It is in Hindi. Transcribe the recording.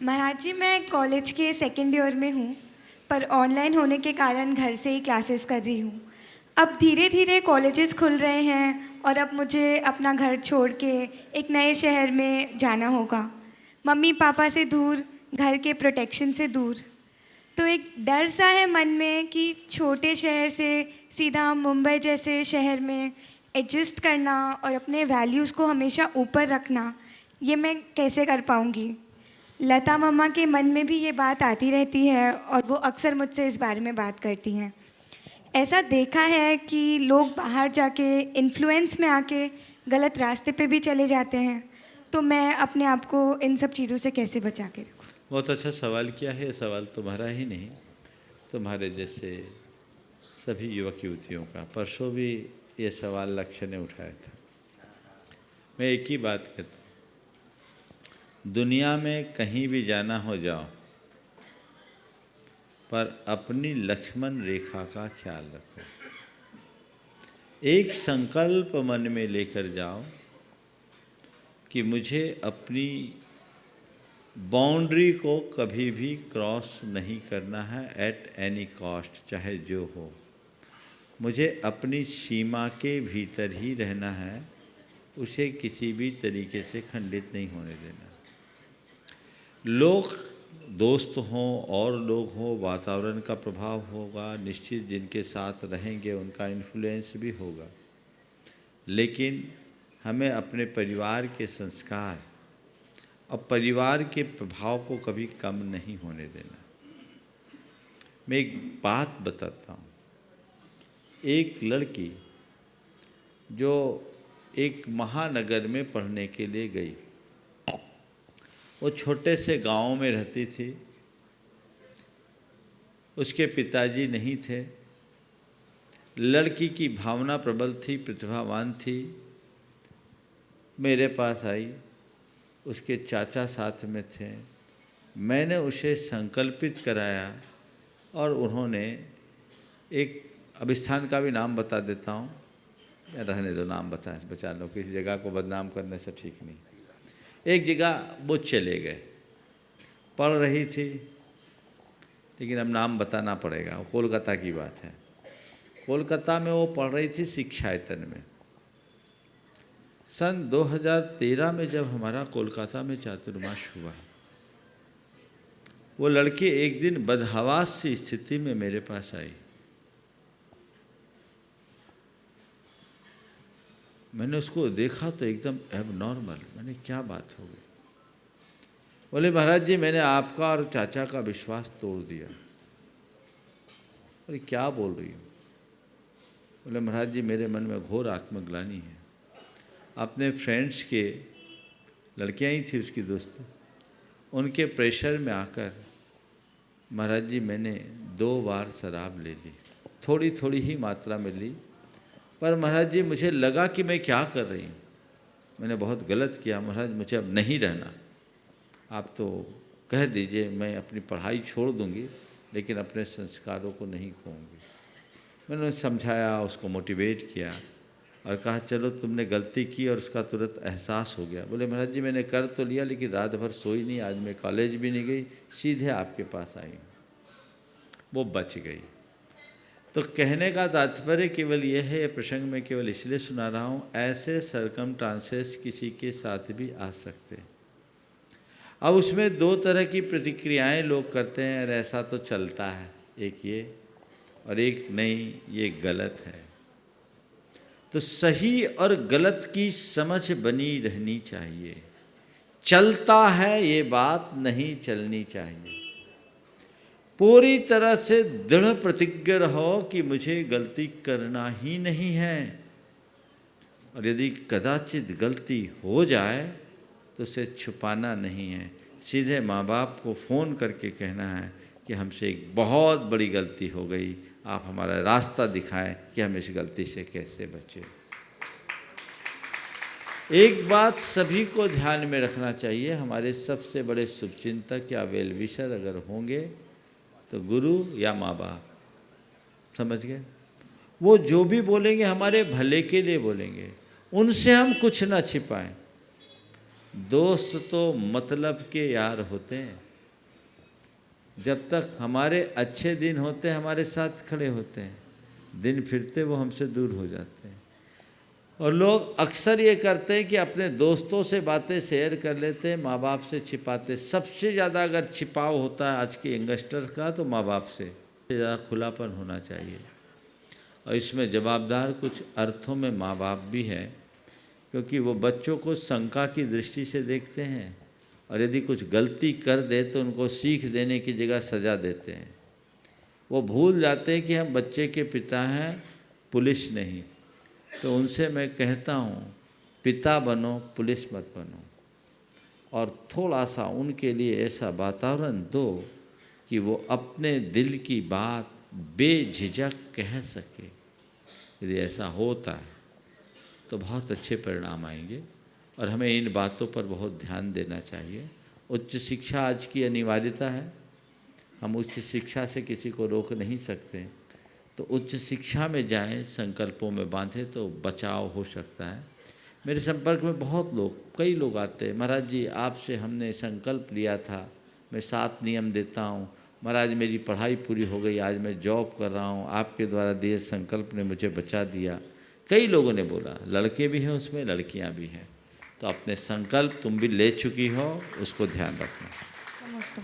महाराज जी, मैं कॉलेज के सेकेंड ईयर में हूँ, पर ऑनलाइन होने के कारण घर से ही क्लासेस कर रही हूँ। अब धीरे धीरे कॉलेजेस खुल रहे हैं और अब मुझे अपना घर छोड़ के एक नए शहर में जाना होगा, मम्मी पापा से दूर, घर के प्रोटेक्शन से दूर। तो एक डर सा है मन में कि छोटे शहर से सीधा मुंबई जैसे शहर में एडजस्ट करना और अपने वैल्यूज़ को हमेशा ऊपर रखना, ये मैं कैसे कर पाऊँगी। लता मम्मा के मन में भी ये बात आती रहती है और वो अक्सर मुझसे इस बारे में बात करती हैं। ऐसा देखा है कि लोग बाहर जाके इन्फ्लुएंस में आके गलत रास्ते पे भी चले जाते हैं, तो मैं अपने आप को इन सब चीज़ों से कैसे बचा के रखूँ। बहुत अच्छा सवाल किया है। ये सवाल तुम्हारा ही नहीं, तुम्हारे जैसे सभी युवक युवतियों का। परसों भी ये सवाल लक्ष्य ने उठाया था। मैं एक ही बात कहता हूँ, दुनिया में कहीं भी जाना हो जाओ, पर अपनी लक्ष्मण रेखा का ख्याल रखो। एक संकल्प मन में लेकर जाओ कि मुझे अपनी बाउंड्री को कभी भी क्रॉस नहीं करना है एट एनी कॉस्ट, चाहे जो हो। मुझे अपनी सीमा के भीतर ही रहना है, उसे किसी भी तरीके से खंडित नहीं होने देना। लोग दोस्त हों और लोग हों, वातावरण का प्रभाव होगा निश्चित, जिनके साथ रहेंगे उनका इन्फ्लुएंस भी होगा, लेकिन हमें अपने परिवार के संस्कार और परिवार के प्रभाव को कभी कम नहीं होने देना। मैं एक बात बताता हूँ। एक लड़की जो एक महानगर में पढ़ने के लिए गई, वो छोटे से गांव में रहती थी, उसके पिताजी नहीं थे। लड़की की भावना प्रबल थी, प्रतिभावान थी। मेरे पास आई, उसके चाचा साथ में थे। मैंने उसे संकल्पित कराया और उन्होंने एक, अब स्थान का भी नाम बता देता हूँ, या रहने दो, नाम बचा लो, किसी जगह को बदनाम करने से ठीक नहीं। एक जगह वो चले गए, पढ़ रही थी, लेकिन अब नाम बताना पड़ेगा, वो कोलकाता की बात है। कोलकाता में वो पढ़ रही थी शिक्षायतन में। सन 2013 में जब हमारा कोलकाता में चातुर्मास हुआ, वो लड़की एक दिन बदहवास सी स्थिति में मेरे पास आई। मैंने उसको देखा तो एकदम एबनॉर्मल। मैंने क्या बात हो गई? बोले महाराज जी, मैंने आपका और चाचा का विश्वास तोड़ दिया। अरे क्या बोल रही हो? बोले महाराज जी, मेरे मन में घोर आत्मग्लानि है। अपने फ्रेंड्स के, लड़कियां ही थी उसकी दोस्त, उनके प्रेशर में आकर महाराज जी मैंने 2 बार शराब ले ली, थोड़ी थोड़ी ही मात्रा में ली, पर महाराज जी मुझे लगा कि मैं क्या कर रही हूँ, मैंने बहुत गलत किया। महाराज मुझे अब नहीं रहना, आप तो कह दीजिए, मैं अपनी पढ़ाई छोड़ दूँगी, लेकिन अपने संस्कारों को नहीं खोऊंगी। मैंने समझाया, उसको मोटिवेट किया और कहा चलो तुमने गलती की, और उसका तुरंत एहसास हो गया। बोले महाराज जी मैंने कर तो लिया, लेकिन रात भर सोई नहीं, आज मैं कॉलेज भी नहीं गई, सीधे आपके पास आई। वो बच गई। तो कहने का तात्पर्य केवल यह है, प्रसंग में केवल इसलिए सुना रहा हूँ, ऐसे सरकमस्टांसेस किसी के साथ भी आ सकते हैं। अब उसमें 2 तरह की प्रतिक्रियाएं लोग करते हैं, और ऐसा तो चलता है, एक ये और एक नहीं, ये गलत है। तो सही और गलत की समझ बनी रहनी चाहिए। चलता है ये बात नहीं चलनी चाहिए। पूरी तरह से दृढ़ प्रतिज्ञ रहो कि मुझे गलती करना ही नहीं है, और यदि कदाचित गलती हो जाए तो उसे छुपाना नहीं है। सीधे माँ बाप को फ़ोन करके कहना है कि हमसे एक बहुत बड़ी गलती हो गई, आप हमारा रास्ता दिखाएं कि हम इस गलती से कैसे बचें। एक बात सभी को ध्यान में रखना चाहिए, हमारे सबसे बड़े शुभचिंतक या वेल विशर अगर होंगे तो गुरु या माँ बाप, समझ गए? वो जो भी बोलेंगे हमारे भले के लिए बोलेंगे, उनसे हम कुछ ना छिपाएं। दोस्त तो मतलब के यार होते हैं, जब तक हमारे अच्छे दिन होते हैं हमारे साथ खड़े होते हैं, दिन फिरते वो हमसे दूर हो जाते हैं। और लोग अक्सर ये करते हैं कि अपने दोस्तों से बातें शेयर कर लेते हैं, माँ बाप से छिपाते। सबसे ज़्यादा अगर छिपाव होता है आज के यंगस्टर का तो माँ बाप से ज़्यादा खुलापन होना चाहिए। और इसमें जवाबदार कुछ अर्थों में माँ बाप भी हैं, क्योंकि वो बच्चों को शंका की दृष्टि से देखते हैं और यदि कुछ गलती कर दे तो उनको सीख देने की जगह सज़ा देते हैं। वो भूल जाते हैं कि हम बच्चे के पिता हैं, पुलिस नहीं। तो उनसे मैं कहता हूँ, पिता बनो, पुलिस मत बनो। और थोड़ा सा उनके लिए ऐसा वातावरण दो कि वो अपने दिल की बात बेझिझक कह सके। यदि ऐसा होता है तो बहुत अच्छे परिणाम आएंगे और हमें इन बातों पर बहुत ध्यान देना चाहिए। उच्च शिक्षा आज की अनिवार्यता है, हम उच्च शिक्षा से किसी को रोक नहीं सकते, तो उच्च शिक्षा में जाएं, संकल्पों में बांधें तो बचाव हो सकता है। मेरे संपर्क में बहुत लोग, कई लोग आते हैं, महाराज जी आपसे हमने संकल्प लिया था, मैं 7 नियम देता हूँ, महाराज मेरी पढ़ाई पूरी हो गई, आज मैं जॉब कर रहा हूँ, आपके द्वारा दिए संकल्प ने मुझे बचा दिया। कई लोगों ने बोला, लड़के भी हैं उसमें, लड़कियाँ भी हैं। तो अपने संकल्प तुम भी ले चुकी हो, उसको ध्यान रखना। नमस्ते।